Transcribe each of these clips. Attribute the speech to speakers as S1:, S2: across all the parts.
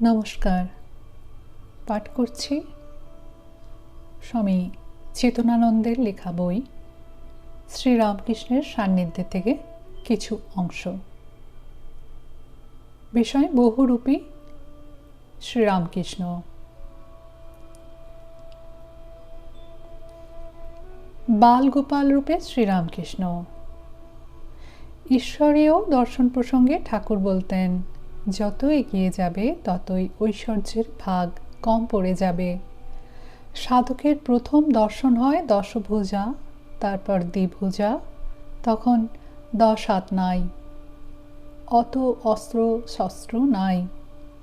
S1: নমস্কার। পাঠ করছি স্বামী চেতনানন্দের লেখা বই শ্রীরামকৃষ্ণের সান্নিধ্যে থেকে কিছু অংশ। বিষয় বহুরূপী শ্রীরামকৃষ্ণ। বালগোপাল রূপে শ্রীরামকৃষ্ণ। ঈশ্বরীয় দর্শন প্রসঙ্গে ঠাকুর বলতেন, যত এগিয়ে যাবে ততই ঐশ্বর্যের ভাগ কম পড়ে যাবে। সাধকের প্রথম দর্শন হয় দশভুজা, তারপর দ্বিভুজা, তখন 10 হাত নাই, অত অস্ত্র শস্ত্র নাই,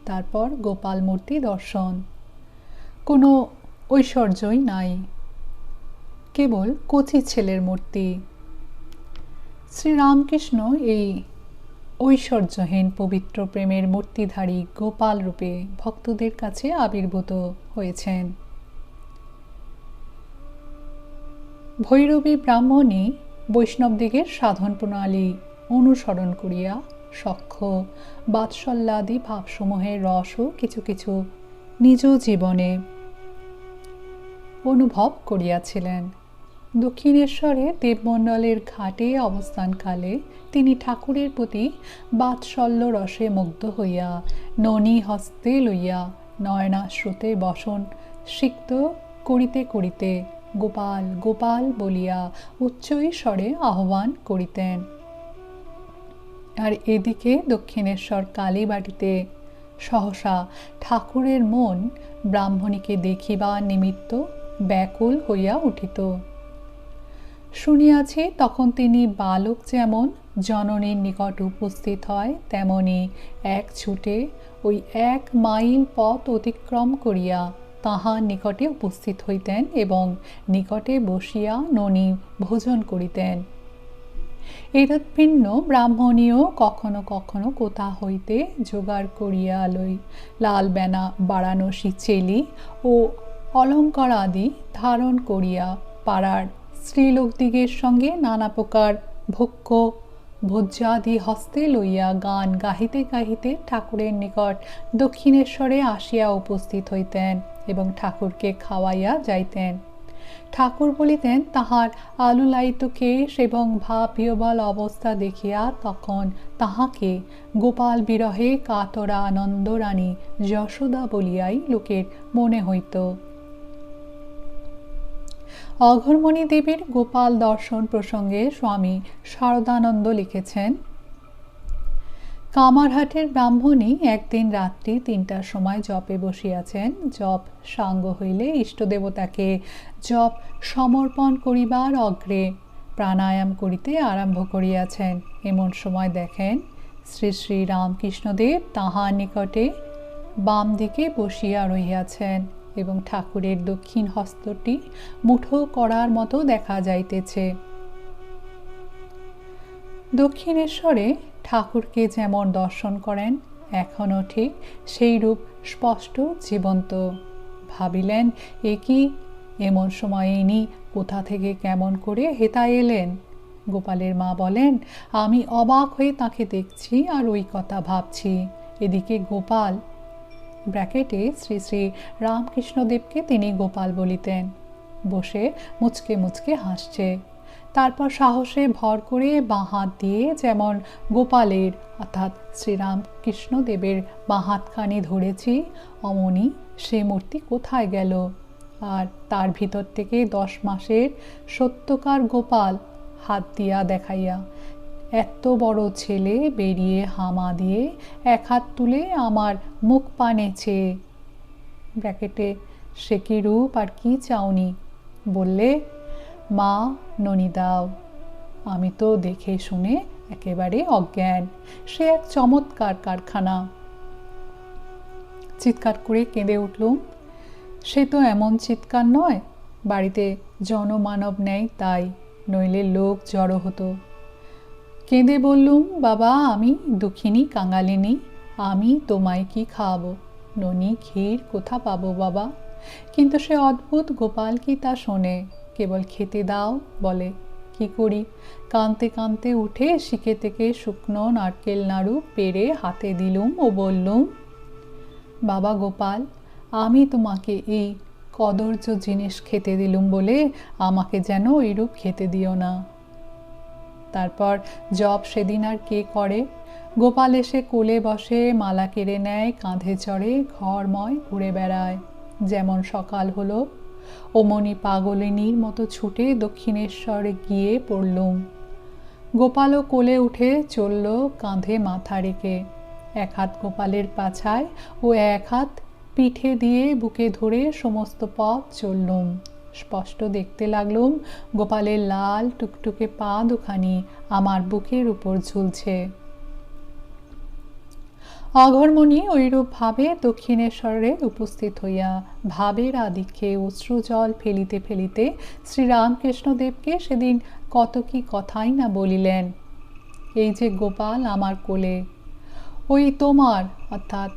S1: তারপর গোপাল মূর্তি দর্শন। কোনো ঐশ্বর্যই নাই, কেবল কচি ছেলের মূর্তি। শ্রীরামকৃষ্ণ এই ঐশ্বর্যহীন পবিত্র প্রেমের মূর্তিধারী গোপাল রূপে ভক্তদের কাছে আবির্ভূত হয়েছেন। ভৈরবী ব্রাহ্মণী বৈষ্ণবদিগের সাধন প্রণালী অনুসরণ করিয়া সখ্য বাৎসল্যাদি ভাবসমূহের রসও কিছু কিছু নিজ জীবনে অনুভব করিয়াছিলেন। দক্ষিণেশ্বরে দেবমণ্ডলের ঘাটে অবস্থানকালে তিনি ঠাকুরের প্রতি বাৎসল্য রসে মুগ্ধ হইয়া ননী হস্তে লইয়া নয়নাশ্রুতে বসন সিক্ত করিতে করিতে গোপাল গোপাল বলিয়া উচ্চই স্বরে আহ্বান করিতেন। আর এদিকে দক্ষিণেশ্বর কালীবাড়িতে সহসা ঠাকুরের মন ব্রাহ্মণীকে দেখিবার নিমিত্ত ব্যাকুল হইয়া উঠিত। শুনিয়াছি তখন তিনি বালক যেমন জননীর নিকট উপস্থিত হয়, তেমনি এক ছুটে ওই 1 মাইল পথ অতিক্রম করিয়া তাহার নিকটে উপস্থিত হইতেন এবং নিকটে বসিয়া ননী ভোজন করিতেন। এরূপ ভিন্ন ব্রাহ্মণীও কখনো কখনো কোথা হইতে জোগাড় করিয়া লই লাল বেনা বারাণসী চেলি ও অলঙ্কার আদি ধারণ করিয়া পাড়ার স্ত্রীলোকদিগের সঙ্গে নানা প্রকার ভক্ষ ভোজ্যাদি হস্তে লইয়া গান গাহিতে গাহিতে ঠাকুরের নিকট দক্ষিণেশ্বরে আসিয়া উপস্থিত হইতেন এবং ঠাকুরকে খাওয়াইয়া যাইতেন। ঠাকুর বলিতেন তাহার আলুলায়িত কেশ এবং ভাববিহ্বল অবস্থা দেখিয়া তখন তাহাকে গোপাল বিরহে কাতরা আনন্দরানী যশোদা বলিয়াই লোকের মনে হইত। অঘরমণি দেবীর গোপাল দর্শন প্রসঙ্গে স্বামী শারদানন্দ লিখেছেন, কামারহাটের ব্রাহ্মণী একদিন রাত্রি 3টার সময় জপে বসিয়াছেন। জপ সাঙ্গ হইলে ইষ্টদেবতাকে জপ সমর্পণ করিবার অগ্রে প্রাণায়াম করিতে আরম্ভ করিয়াছেন। এমন সময় দেখেন শ্রী শ্রী রামকৃষ্ণদেব তাহার নিকটে বাম দিকে বসিয়া রহিয়াছেন এবং ঠাকুরের দক্ষিণ হস্তটি মুঠো করার মতো দেখা যাইতেছে। দক্ষিণেশ্বরে ঠাকুরকে যেমন দর্শন করেন এখনও ঠিক সেই রূপ স্পষ্ট জীবন্ত। ভাবিলেন এ কি, এমন সময় ইনি কোথা থেকে কেমন করে হেতা এলেন। গোপালের মা বলেন, আমি অবাক হয়ে তাকে দেখছি আর ওই কথা ভাবছি। এদিকে গোপাল ব্র্যাকেটে শ্রী শ্রী রামকৃষ্ণদেবকে তিনি গোপাল বলিতেন, বসে মুচকে মুচকে হাসছে। তারপর সাহসে ভর করে বাঁ হাত দিয়ে যেমন গোপালের অর্থাৎ শ্রীরামকৃষ্ণদেবের বাঁ হাতখানি ধরেছি, অমনি সে মূর্তি কোথায় গেল। আর তার ভিতর থেকে 10 মাসের সত্যকার গোপাল হাত দিয়া দেখাইয়া, এত বড় ছেলে বেরিয়ে হামা দিয়ে 1 হাত তুলে আমার মুখ পানে চেয়ে, ব্র্যাকেটে সে কি রূপ আর কি চাউনি, বললে, মা ননী দাও। আমি তো দেখে শুনে একেবারে অজ্ঞান। সে এক চমৎকার কারখানা। চিৎকার করে কেঁদে উঠলুম। সে তো এমন চিৎকার নয়, বাড়িতে জনমানব নেই তাই, নইলে লোক জড়ো হতো। কেঁদে বললুম, বাবা আমি দুঃখিনী কাঙালিনী, আমি তোমায় কি খাওয়াবো? ননী, ক্ষীর কোথা পাবো বাবা? কিন্তু সে অদ্ভুত গোপাল কি তা শোনে, কেবল খেতে দাও বলে। কি করি? কাঁদতে কাঁদতে উঠে শিকে থেকে শুকনো নারকেল নাড়ু পেড়ে হাতে দিলুম ও বললুম, বাবা গোপাল, আমি তোমাকে এই কদর্য জিনিস খেতে দিলুম বলে আমাকে যেন এইরূপ খেতে দিও না। তারপর জব সেদিন আর কে করে? গোপাল এসে কোলে বসে, মালা কেড়ে নেয়, কাঁধে চড়ে, ঘরময় ঘুরে বেড়ায়। যেমন সকাল হলো অমনি পাগলিনীর মতো ছুটে দক্ষিণেশ্বরে গিয়ে পড়লুম। গোপালও কোলে উঠে চলল কাঁধে মাথা রেখে। এক হাত গোপালের পাছায় ও এক হাত পিঠে দিয়ে বুকে ধরে সমস্ত পথ চললুম। স্পষ্ট দেখতে লাগলুম গোপালের লাল টুকটুকে পা দুখানি আমার বুকের উপর ঝুলছে। অঘরমণি ঐরূপ ভাবে দক্ষিণেশ্বরে উপস্থিত হইয়া ভাবের আধিক্যে অশ্রুজল ফেলিতে ফেলিতে শ্রীরামকৃষ্ণদেবকে সেদিন কত কি কথাই না বলিলেন। এই যে গোপাল আমার কোলে, ওই তোমার অর্থাৎ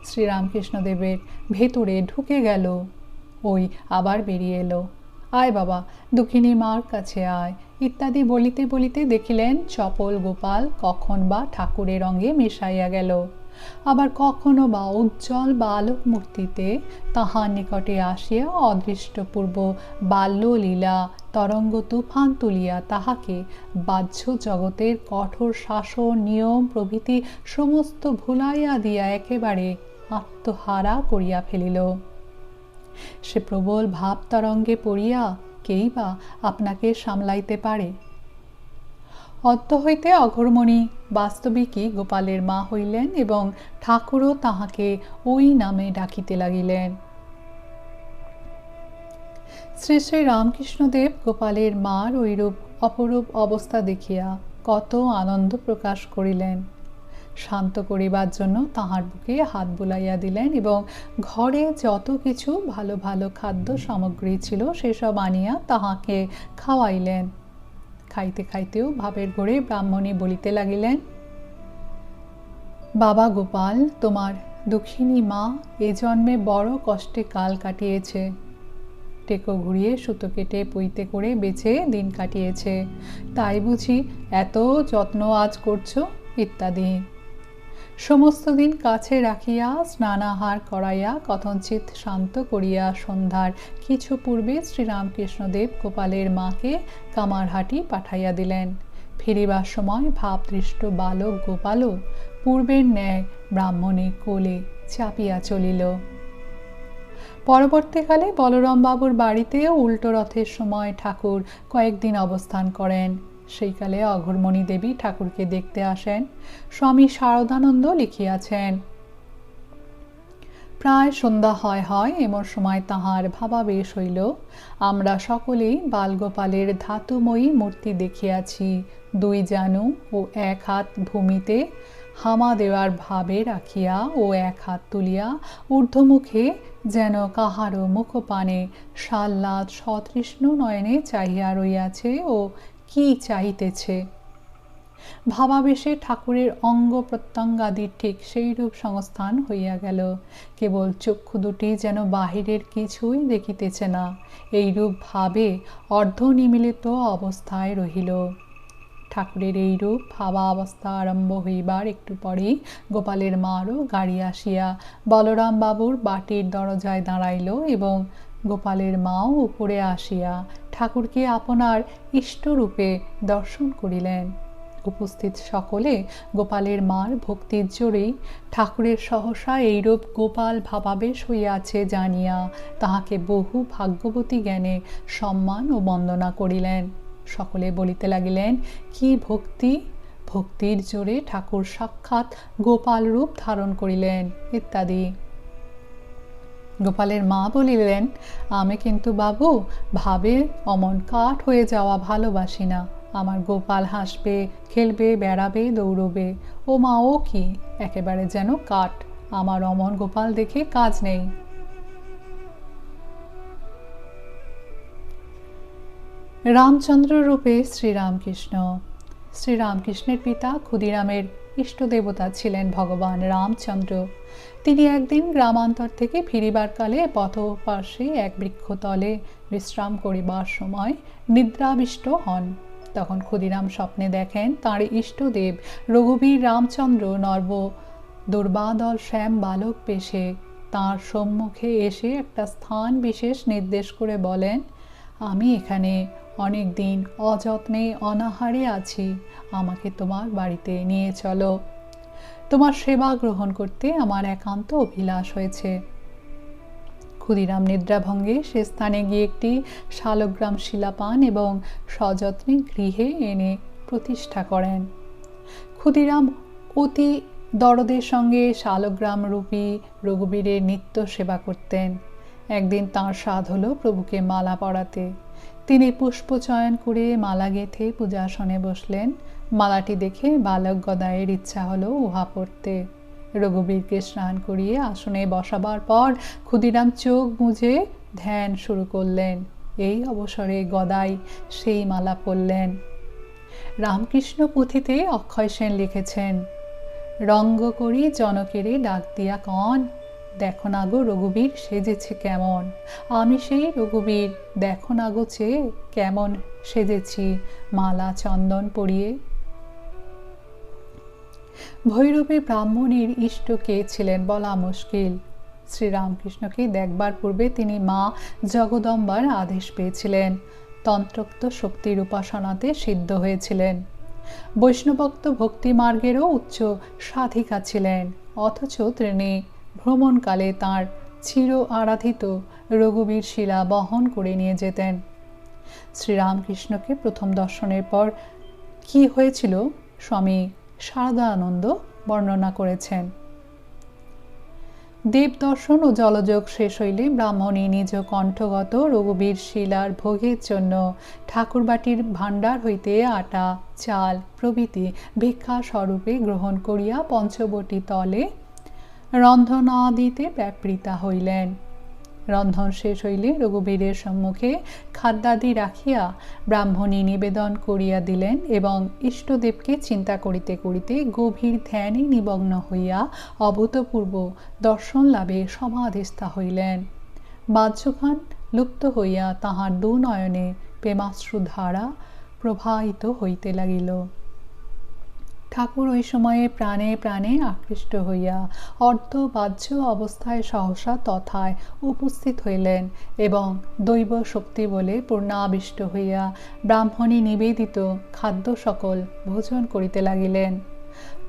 S1: শ্রীরামকৃষ্ণদেবের ভেতরে ঢুকে গেল, ওই আবার বেরিয়ে এলো, আয় বাবা দুঃখিনী মার কাছে আয় ইত্যাদি বলিতে বলিতে দেখিলেন চপল গোপাল কখন বা ঠাকুরের অঙ্গে মিশাইয়া গেল, আবার কখনো বা উজ্জ্বল বালক মূর্তিতে তাহার নিকটে আসিয়া অদৃষ্টপূর্ব বাল্যলীলা তরঙ্গ তুফান তুলিয়া তাহাকে বাহ্য জগতের কঠোর শাসন নিয়ম প্রভৃতি সমস্ত ভুলাইয়া দিয়া একেবারে আত্মহারা করিয়া ফেলিল। সে প্রবল ভাব তরঙ্গে পড়িয়া কেই বা আপনাকে সামলাইতে পারে? অদ্য হইতে অঘরমণি বাস্তবিকই গোপালের মা হইলেন এবং ঠাকুরও তাহাকে ওই নামে ডাকিতে লাগিলেন। শ্রী শ্রী রামকৃষ্ণদেব গোপালের মার ঐরূপ অপরূপ অবস্থা দেখিয়া কত আনন্দ প্রকাশ করিলেন। শান্ত করিবার জন্য তাহার বুকে হাত বুলাইয়া দিলেন এবং ঘরে যত কিছু ভালো ভালো খাদ্য সামগ্রী ছিল সেসব আনিয়া তাহাকে খাওয়াইলেন। খাইতে খাইতেও ভাবের ঘোরে ব্রাহ্মণী বলিতে লাগিলেন, বাবা গোপাল, তোমার দুঃখিনী মা এ জন্মে বড় কষ্টে কাল কাটিয়েছে। টেকো ঘুরিয়ে সুতো কেটে পইতে করে বেছে দিন কাটিয়েছে, তাই বুঝি এত যত্ন আজ করছো ইত্যাদি। সমস্ত দিন কাছে রাখিয়া স্নানাহার করাইয়া কথঞ্চিত শান্ত করিয়া সন্ধ্যার কিছু পূর্বে শ্রীরামকৃষ্ণদেব গোপালের মাকে কামারহাটি পাঠাইয়া দিলেন। ফিরিবার সময় ভাবদৃষ্ট বালক গোপালও পূর্বের ন্যায় ব্রাহ্মণের কোলে চাপিয়া চলিল। পরবর্তীকালে বলরামবাবুর বাড়িতেও উল্টো রথের সময় ঠাকুর কয়েকদিন অবস্থান করেন। সেইকালে অঘরমণি দেবী ঠাকুরকে দেখতে আসেন। স্বামী শারদানন্দ লিখিয়াছেন, প্রায় সন্ধ্যা হয় এমন সময় তাহার ভাবাবেশ হইল, আমরা সকলেই বালগোপালের ধাতুময়ী মূর্তি দেখিয়াছি, দুই জানু ও এক হাত ভূমিতে হামা দেওয়ার ভাবে রাখিয়া ও এক হাত তুলিয়া ঊর্ধ্বমুখে যেন কাহারও মুখপানে সাল্লাদ সতৃষ্ণ নয়নে চাহিয়া রইয়াছে ও কি চাহিতেছে। ভাবাবেশে ঠাকুরের অঙ্গ প্রত্যঙ্গাদির ঠিক সেইরূপ সংস্থান হইয়া গেল। কেবল চক্ষু দুটি যেন বাহিরের কিছুই দেখিতেছে না, এইরূপ ভাবে অর্ধনিমিলিত অবস্থায় রহিল। ঠাকুরের এইরূপ ভাবাবস্থা আরম্ভ হইবার একটু পরেই গোপালের মারও গাড়ি আসিয়া বলরাম বাবুর বাটির দরজায় দাঁড়াইল এবং গোপালের মাও উপরে আসিয়া ঠাকুরকে আপনার ইষ্টরূপে দর্শন করিলেন। উপস্থিত সকলে গোপালের মার ভক্তির জোরেই ঠাকুরের সহসা এইরূপ গোপাল ভাবাবেশ হইয়াছে জানিয়া তাহাকে বহু ভাগ্যবতী জ্ঞানে সম্মান ও বন্দনা করিলেন। সকলে বলিতে লাগিলেন, কি ভক্তি! ভক্তির জোরে ঠাকুর সাক্ষাৎ গোপাল রূপ ধারণ করিলেন ইত্যাদি। গোপালের মা বলিলেন, আমি কিন্তু বাবু ভাবে অমন কাঠ হয়ে যাওয়া ভালোবাসি না। আমার গোপাল হাসবে, খেলবে, বেড়াবে, দৌড়বে। ও মা, ও কি একেবারে যেন কাঠ। আমার অমন গোপাল দেখে কাজ নেই। রামচন্দ্র রূপে শ্রীরামকৃষ্ণ। শ্রীরামকৃষ্ণের পিতা ক্ষুদিরামের ইষ্টদেবতা ছিলেন ভগবান রামচন্দ্র। তিনি একদিন গ্রামান্তর থেকে ফিরিবার কালে পথপার্শ্বে এক বৃক্ষতলে বিশ্রাম করিবার সময় নিদ্রাবিষ্ট হন। তখন ক্ষুদিরাম স্বপ্নে দেখেন তাঁর ইষ্টদেব রঘুবীর রামচন্দ্র দুর্বাদল শ্যাম বালক বেশে তাঁর সম্মুখে এসে একটা স্থান বিশেষ নির্দেশ করে বলেন, আমি এখানে অনেক দিন অযত্নে অনাহারে আছি, আমাকে তোমার বাড়িতে নিয়ে চলো। তোমার সেবা গ্রহণ করতে আমার একান্ত অভিলাষ হয়েছে। ক্ষুদিরাম নিদ্রাভঙ্গে সে স্থানে গিয়ে একটি শালগ্রাম শিলা পান এবং সযত্নে গৃহে এনে প্রতিষ্ঠা করেন। ক্ষুদিরাম অতি দরদের সঙ্গে শালগ্রাম রূপী রঘুবীরের নিত্য সেবা করতেন। একদিন তাঁর স্বাদ হলো প্রভুকে মালা পরাতে। তিনি পুষ্প চয়ন করে মালা গেঁথে পূজাসনে বসলেন। মালাটি দেখে বালক গদাইয়ের ইচ্ছা হলো উহা পড়তে। রঘুবীরকে স্নান করিয়ে আসনে বসাবার পর ক্ষুদিরাম চোখ বুজে ধ্যান শুরু করলেন। এই অবসরে গদাই সেই মালা পরলেন। রামকৃষ্ণ পুঁথিতে অক্ষয় সেন লিখেছেন, রঙ্গ করি জনকেরে ডাক দিয়া কন, দেখো না গো রঘুবীর সেজেছে কেমন, আমি সেই রঘুবীর দেখো না গো চেয়ে কেমন সেজেছি মালা চন্দন পরিয়ে। ভৈরবী ব্রাহ্মণীর ইষ্ট কে ছিলেন বলা মুশকিল। শ্রীরামকৃষ্ণকে দেখবার পূর্বে তিনি মা জগদম্বার আদেশ পেয়েছিলেন, তন্ত্রোক্ত শক্তির উপাসনাতে সিদ্ধ হয়েছিলেন, বৈষ্ণবক্ত ভক্তি মার্গেরও উচ্চ সাধিকা ছিলেন, অথচ তিনি ভ্রমণকালে তাঁর চির আরাধিত রঘুবীর শিলা বহন করে নিয়ে যেতেন। শ্রীরামকৃষ্ণকে প্রথম দর্শনের পর কি হয়েছিল স্বামী শারদানন্দ বর্ণনা করেছেন। দেব দর্শন ও জলযোগ শেষ হইলে ব্রাহ্মণী নিজ কণ্ঠগত রঘুবীর শিলার ভোগের জন্য ঠাকুরবাটির ভাণ্ডার হইতে আটা চাল প্রভৃতি ভিক্ষা স্বরূপে গ্রহণ করিয়া পঞ্চবটী তলে রন্ধনাদিতে ব্যাপৃতা হইলেন। রন্ধন শেষ হইলে রঘুবীরের সম্মুখে খাদ্যাদি রাখিয়া ব্রাহ্মণী নিবেদন করিয়া দিলেন এবং ইষ্টদেবকে চিন্তা করিতে করিতে গভীর ধ্যানে নিমগ্ন হইয়া অভূতপূর্ব দর্শন লাভে সমাধিস্থা হইলেন। বাহ্যজ্ঞান লুপ্ত হইয়া তাহার দু নয়নে প্রেমাশ্রুধারা প্রবাহিত হইতে লাগিল। ঠাকুর ওই সময়ে প্রাণে প্রাণে আকৃষ্ট হইয়া অর্ধবাহ্য অবস্থায় সহসা তথায় উপস্থিত হইলেন এবং দৈব শক্তি বলে পূর্ণাবিষ্ট হইয়া ব্রাহ্মণী নিবেদিত খাদ্য সকল ভোজন করিতে লাগিলেন।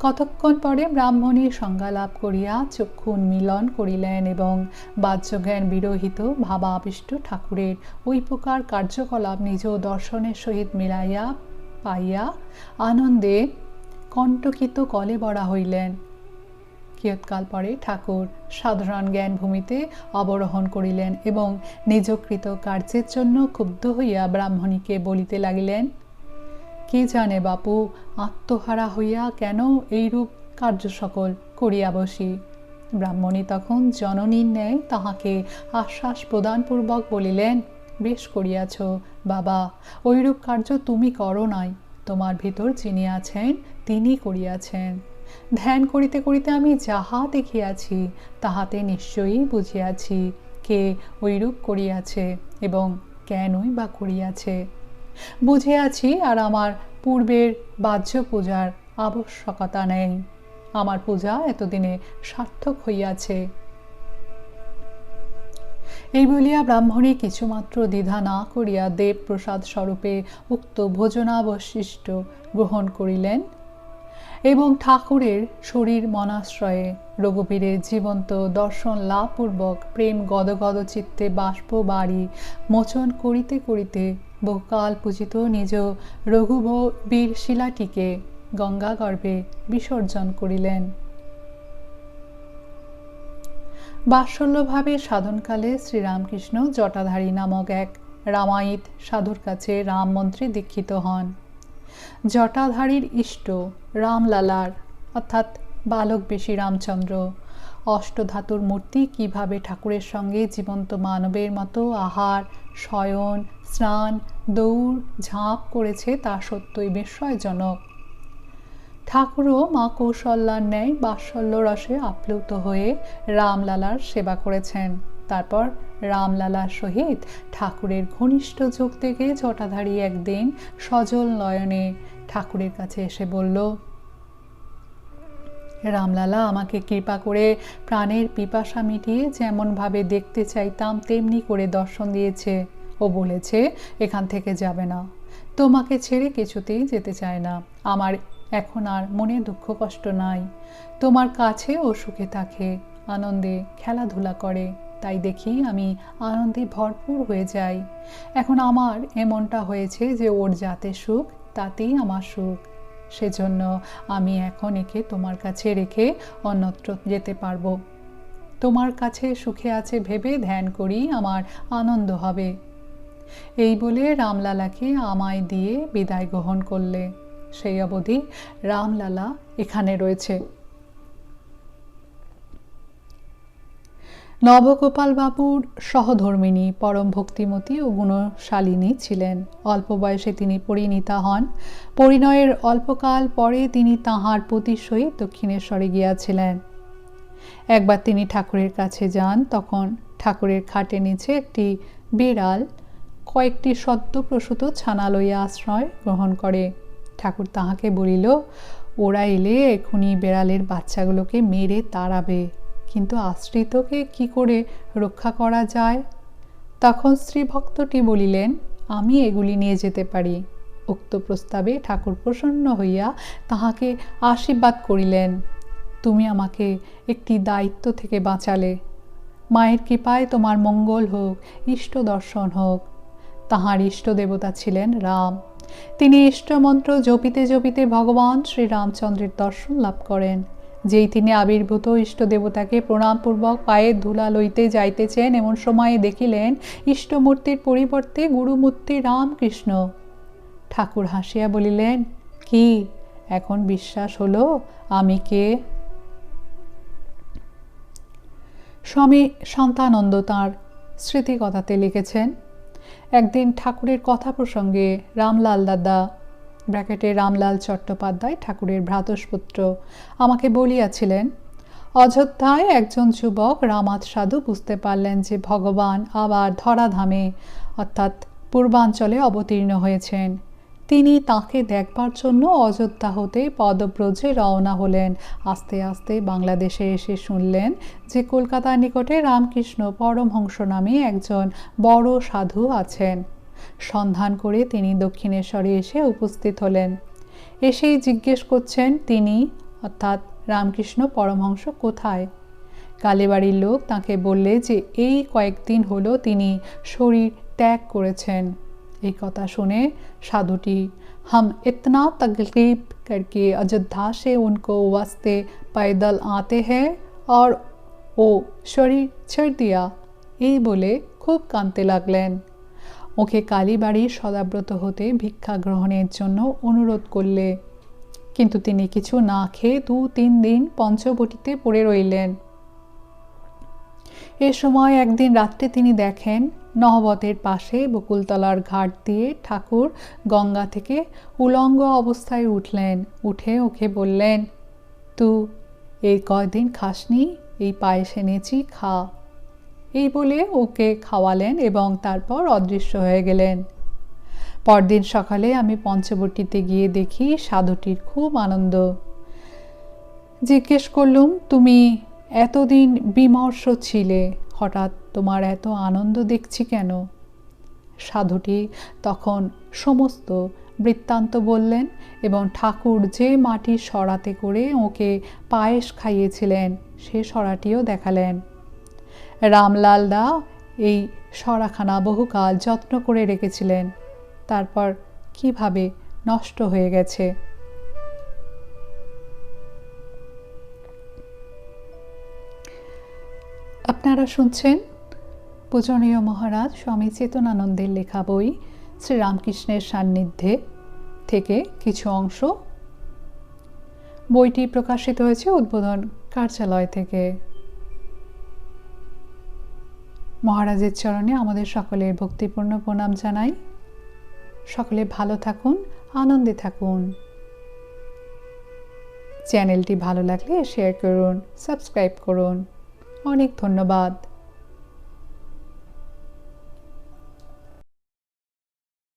S1: কতক্ষণ পরে ব্রাহ্মণী সংজ্ঞালাভ করিয়া চক্ষু উন্মীলন করিলেন এবং বাহ্যজ্ঞান বিরহিত ভাবাবিষ্ট ঠাকুরের ওই প্রকার কার্যকলাপ নিজ দর্শনের সহিত মিলাইয়া পাইয়া আনন্দে কণ্টকিত কলে বড়া হইলেন। কিয়ৎকাল পরে ঠাকুর সাধারণ জ্ঞান ভূমিতে অবরোহণ করিলেন এবং নিজকৃত কার্যের জন্য ক্ষুব্ধ হইয়া ব্রাহ্মণীকে বলিতে লাগিলেন, কে জানে বাপু, আত্মহারা হইয়া কেন এইরূপ কার্য সকল করিয়া বসি। ব্রাহ্মণী তখন জননীর ন্যায় তাহাকে আশ্বাস প্রদানপূর্বক বলিলেন, বেশ করিয়াছ বাবা, ওইরূপ কার্য তুমি করো নাই, তোমার ভিতর যিনি আছেন তিনি করিয়াছেন। ধ্যান করিতে করিতে আমি যাহা দেখিয়াছি তাহাতে নিশ্চয়ই বুঝিয়াছি কে ওইরূপ করিয়াছে এবং কেনই বা করিয়াছে। বুঝিয়াছি আর আমার পূর্বের বাহ্য পূজার আবশ্যকতা নেই। আমার পূজা এতদিনে সার্থক হইয়াছে। এই বলিয়া ব্রাহ্মণী কিছুমাত্র দ্বিধা না করিয়া দেব প্রসাদ স্বরূপে উক্ত ভোজনাবশিষ্ট গ্রহণ করিলেন এবং ঠাকুরের শরীর মনাশ্রয়ে রঘুবীরের জীবন্ত দর্শন লাভপূর্বক প্রেম গদগদ চিত্তে বাষ্প বাড়ি মোচন করিতে করিতে বহুকাল পূজিত নিজ রঘুবীর শিলাটিকে গঙ্গাগর্ভে বিসর্জন করিলেন। বাৎসল্যভাবে সাধনকালে শ্রীরামকৃষ্ণ জটাধারী নামক এক রামায়িত সাধুর কাছে রাম মন্ত্রে দীক্ষিত হন। জটাধারীর ইষ্ট রামলালার অর্থাৎ বালক বেশী রামচন্দ্র অষ্টধাতুর মূর্তি কিভাবে ঠাকুরের সঙ্গে জীবন্ত মানবের মতো আহার শয়ন স্নান দৌড় ঝাঁপ করেছে তা সত্যই বিস্ময়জনক। ঠাকুরও মা কৌশল্যার ন্যায় বাৎসল্য রসে আপ্লুত হয়ে রামলালার সেবা করেছেন। তারপর রামলালার সহিত ঠাকুরের ঘনিষ্ঠ যোগ থেকে জটাধারী একদিন সজল নয়নে ঠাকুরের কাছে এসে বলল, রামলালা আমাকে কৃপা করে প্রাণের পিপাসা মিটিয়ে যেমনভাবে দেখতে চাইতাম তেমনি করে দর্শন দিয়েছে ও বলেছে এখান থেকে যাবে না, তোমাকে ছেড়ে কিছুতেই যেতে চায় না। আমার এখন আর মনে দুঃখ কষ্ট নাই, তোমার কাছে ও সুখে থাকে, আনন্দে খেলাধুলা করে, তাই দেখি আমি আনন্দে ভরপুর হয়ে যাই। এখন আমার এমনটা হয়েছে যে ওর যাতে সুখ তাতেই আমার সুখ, সেজন্য আমি এখন একে তোমার কাছে রেখে অন্যত্র যেতে পারবো। তোমার কাছে সুখে আছে ভেবে ধ্যান করি আমার আনন্দ হবে। এই বলে রামলালাকে আমায় দিয়ে বিদায় গ্রহণ করলে। সেই অবধি রামলালা এখানে রয়েছে। নবগোপাল বাবুর সহধর্মিণী পরম ভক্তিমতী ও গুণশালিনী ছিলেন। অল্প বয়সে তিনি পরিণীতা হন। পরিণয়ের অল্পকাল পরে তিনি তাঁহার পতির সহিত দক্ষিণেশ্বরে গিয়াছিলেন। একবার তিনি ঠাকুরের কাছে যান, তখন ঠাকুরের খাটে নিচে একটি বিড়াল কয়েকটি সদ্য প্রসূত ছানা লইয়া আশ্রয় গ্রহণ করে। ঠাকুর তাহাকে বলিল, ওরা এলে এখনই বেড়ালের বাচ্চাগুলোকে মেরে তাড়াবে, কিন্তু আশ্রিতকে কি করে রক্ষা করা যায়? তখন স্ত্রী ভক্তটি বলিলেন, আমি এগুলি নিয়ে যেতে পারি। উক্ত প্রস্তাবে ঠাকুর প্রসন্ন হইয়া তাহাকে আশীর্বাদ করিলেন, তুমি আমাকে একটি দায়িত্ব থেকে বাঁচালে, মায়ের কৃপায় তোমার মঙ্গল হোক, ইষ্ট দর্শন হোক। তাহার ইষ্ট দেবতা ছিলেন রাম। তিনি ইষ্টমন্ত্র জপিতে জপিতে ভগবান শ্রী রামচন্দ্রের দর্শন লাভ করেন। যেই তিনি আবির্ভূত ইষ্ট দেবতাকে প্রণামপূর্বক পায়ের ধুলা লইতে যাইতেছেন, এমন সময়ে দেখিলেন ইষ্টমূর্তির পরিবর্তে গুরুমূর্তি রামকৃষ্ণ। ঠাকুর হাসিয়া বলিলেন, কি এখন বিশ্বাস হলো আমি কে? স্বামী শান্তানন্দ তাঁর স্মৃতিকথাতে লিখেছেন, একদিন ঠাকুরের কথা প্রসঙ্গে রামলাল দাদা ব্র্যাকেটে রামলাল চট্টোপাধ্যায় ঠাকুরের ভ্রাতুষ্পুত্র আমাকে বলিয়াছিলেন, অযোধ্যায় একজন যুবক রামাত সাধু বুঝতে পারলেন যে ভগবান আবার ধরাধামে অর্থাৎ পূর্বাঞ্চলে অবতীর্ণ হয়েছেন। তিনি তাকে দেখবার জন্য অযোধ্যা হতে পদব্রজে রওনা হলেন। আস্তে আস্তে বাংলাদেশে এসে শুনলেন যে কলকাতার নিকটে রামকৃষ্ণ পরমহংস নামে একজন বড় সাধু আছেন। সন্ধান করে তিনি দক্ষিণেশ্বরে এসে উপস্থিত হলেন। এসেই জিজ্ঞেস করছেন তিনি অর্থাৎ রামকৃষ্ণ পরমহংস কোথায়। কালীবাড়ির লোক তাকে বললে যে এই কয়েকদিন হলো তিনি শরীর ত্যাগ করেছেন। এই কথা শুনে সাধুটি हम इतना तकलीफ करके अयोध्या से उनको वास्ते पैदल आते हैं और वो शरीर छोड़ दिया, এই বলে খুব কাঁদতে লাগলেন। ওকে কালীবাড়ির সদাব্রত হতে ভিক্ষা গ্রহণের জন্য অনুরোধ করলে, কিন্তু তিনি কিছু না খেয়ে 2-3 দিন পঞ্চবটিতে পড়ে রইলেন। এ সময় একদিন রাত্রে তিনি দেখেন নহবতের পাশে বকুলতলার ঘাট দিয়ে ঠাকুর গঙ্গা থেকে উলঙ্গ অবস্থায় উঠলেন। উঠে ওকে বললেন, তুই এই কয়দিন খাসনি, এই পায়েস এনেছি, খা। এই বলে ওকে খাওয়ালেন এবং তারপর অদৃশ্য হয়ে গেলেন। পরদিন সকালে আমি পঞ্চবটিতে গিয়ে দেখি সাধুটির খুব আনন্দ। জিজ্ঞেস করলুম, তুমি এতদিন বিমর্ষ ছিলে, হঠাৎ তোমার এত আনন্দ দেখছি কেন? সাধুটি তখন সমস্ত বৃত্তান্ত বললেন এবং ঠাকুর যে মাটির সরাতে করে ওকে পায়েস খাইয়েছিলেন সে সরাটিও দেখালেন। রামলাল দা এই সরাখানা বহুকাল যত্ন করে রেখেছিলেন, তারপর কিভাবে নষ্ট হয়ে গেছে। আপনারা শুনছেন পূজনীয় মহারাজ স্বামী চেতনানন্দের লেখা বই শ্রীরামকৃষ্ণের সান্নিধ্যে থেকে কিছু অংশ। বইটি প্রকাশিত হয়েছে উদ্বোধন কার্যালয় থেকে। মহারাজের চরণে আমাদের সকলের ভক্তিপূর্ণ প্রণাম জানাই। সকলে ভালো থাকুন, আনন্দে থাকুন। চ্যানেলটি ভালো লাগলে শেয়ার করুন, সাবস্ক্রাইব করুন। অনেক ধন্যবাদ।